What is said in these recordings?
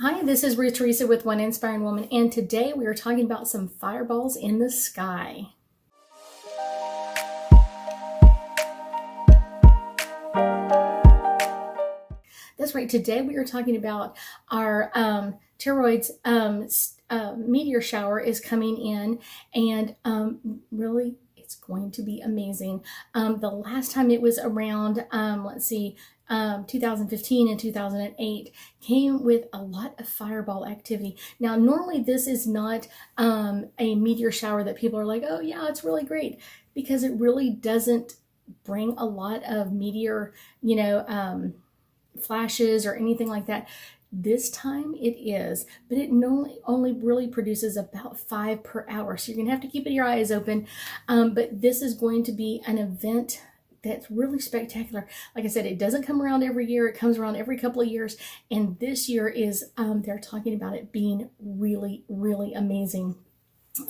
Hi, this is Ruth Theresa with One Inspiring Woman, and today we are talking about some fireballs in the sky. That's right, today we are talking about our Taurid meteor shower is coming in, and really it's going to be amazing. The last time it was around, 2015 and 2008 came with a lot of fireball activity. Now, normally this is not a meteor shower that people are like, oh yeah, it's really great, because it really doesn't bring a lot of meteor, flashes or anything like that. This time it is, but it only really produces about 5 per hour. So you're gonna have to keep your eyes open. But this is going to be an event that's really spectacular. Like I said, it doesn't come around every year. It comes around every couple of years. And this year is, they're talking about it being really, really amazing.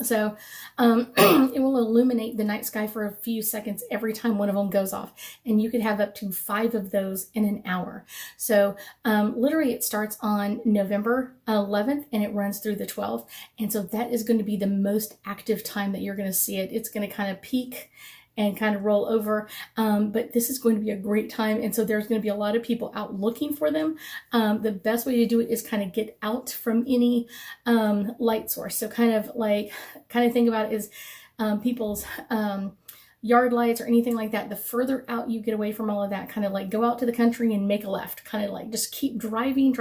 So it will illuminate the night sky for a few seconds every time one of them goes off. And you could have up to 5 of those in an hour. So literally it starts on November 11th and it runs through the 12th. And so that is going to be the most active time that you're going to see it. It's going to kind of peak and kind of roll over. But this is going to be a great time. And so there's going to be a lot of people out looking for them. The best way to do it is kind of get out from any light source. So kind of think about it is people's yard lights or anything like that. The further out you get away from all of that, kind of like go out to the country and make a left, kind of like just keep driving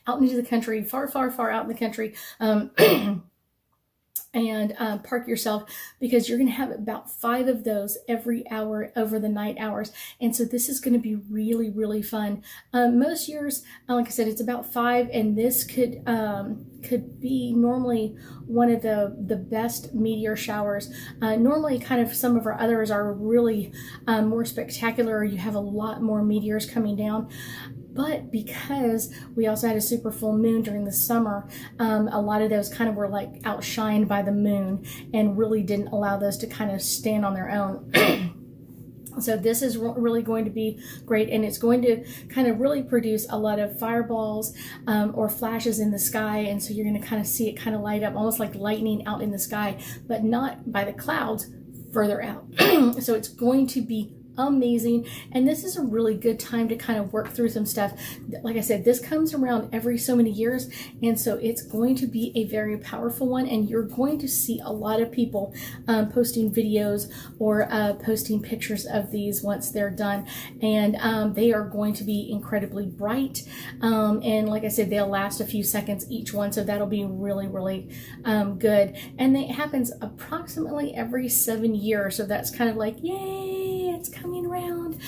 out into the country, far out in the country. And park yourself, because you're going to have about 5 of those every hour over the night hours. And so this is going to be really, really fun. Most years, like I said, it's about 5, and this could be normally one of the best meteor showers. Normally kind of some of our others are really more spectacular. You have a lot more meteors coming down. But because we also had a super full moon during the summer, a lot of those kind of were like outshined by the moon and really didn't allow those to kind of stand on their own. So this is really going to be great, and it's going to kind of really produce a lot of fireballs or flashes in the sky. And so you're going to kind of see it kind of light up, almost like lightning out in the sky, but not by the clouds, further out. So it's going to be amazing, and this is a really good time to kind of work through some stuff. Like I said, this comes around every so many years, and so it's going to be a very powerful one, and you're going to see a lot of people posting videos or posting pictures of these once they're done, and they are going to be incredibly bright, and like I said, they'll last a few seconds each one, so that'll be really, really good. And it happens approximately every 7 years, so that's kind of like, yay, it's coming around.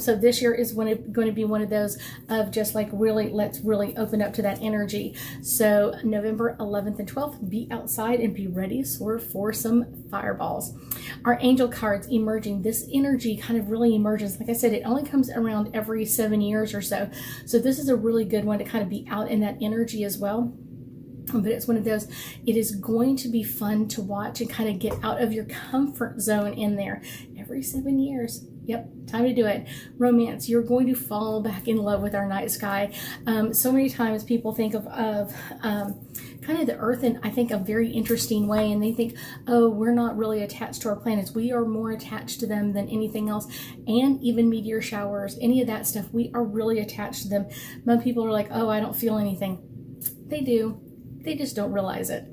So this year is going to be one of those of just like really, let's really open up to that energy. So November 11th and 12th, be outside and be ready for some fireballs. Our angel cards emerging. This energy kind of really emerges. Like I said, it only comes around every 7 years or so. So this is a really good one to kind of be out in that energy as well. But it's one of those, it is going to be fun to watch and kind of get out of your comfort zone in there every 7 years. Yep, time to do it. Romance, you're going to fall back in love with our night sky. So many times people think of kind of the earth in, I think, a very interesting way, and they think, oh, we're not really attached to our planets. We are more attached to them than anything else, and even meteor showers, any of that stuff, we are really attached to them. Most people are like, oh, I don't feel anything. They do. They just don't realize it.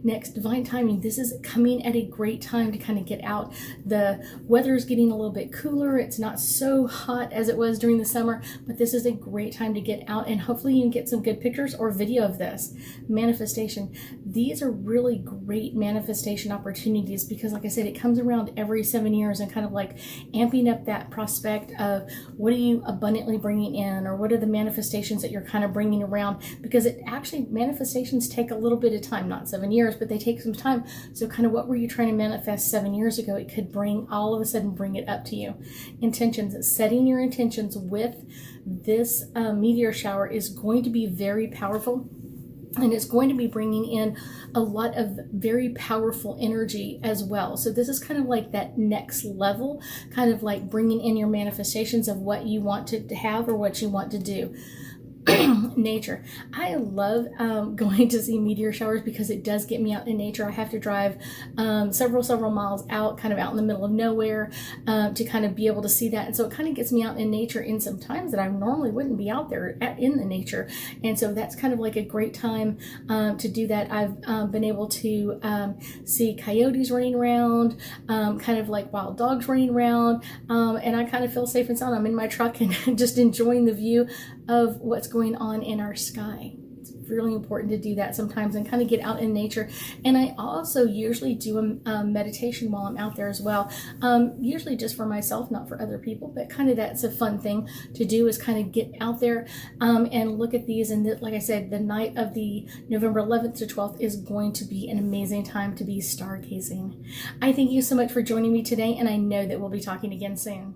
Next, divine timing. This is coming at a great time to kind of get out. The weather is getting a little bit cooler. It's not so hot as it was during the summer, but this is a great time to get out, and hopefully you can get some good pictures or video of this. Manifestation. These are really great manifestation opportunities, because like I said, it comes around every 7 years, and kind of like amping up that prospect of what are you abundantly bringing in, or what are the manifestations that you're kind of bringing around, because it actually, manifestations take a little bit of time, not 7 years, but they take some time. So kind of what were you trying to manifest 7 years ago? It could all of a sudden bring it up to you. Intentions, setting your intentions with this meteor shower is going to be very powerful. And it's going to be bringing in a lot of very powerful energy as well. So this is kind of like that next level, kind of like bringing in your manifestations of what you want to have or what you want to do. nature. I love going to see meteor showers because it does get me out in nature. I have to drive several miles out, kind of out in the middle of nowhere, to kind of be able to see that. And so it kind of gets me out in nature in some times that I normally wouldn't be out there in the nature. And so that's kind of like a great time to do that. I've been able to see coyotes running around, kind of like wild dogs running around, and I kind of feel safe and sound. I'm in my truck and just enjoying the view of what's going on in our sky. It's really important to do that sometimes and kind of get out in nature. And I also usually do a meditation while I'm out there as well, usually just for myself, not for other people, but kind of that's a fun thing to do, is kind of get out there and look at these. And like I said, the night of the November 11th to 12th is going to be an amazing time to be stargazing. I thank you so much for joining me today, and I know that we'll be talking again soon.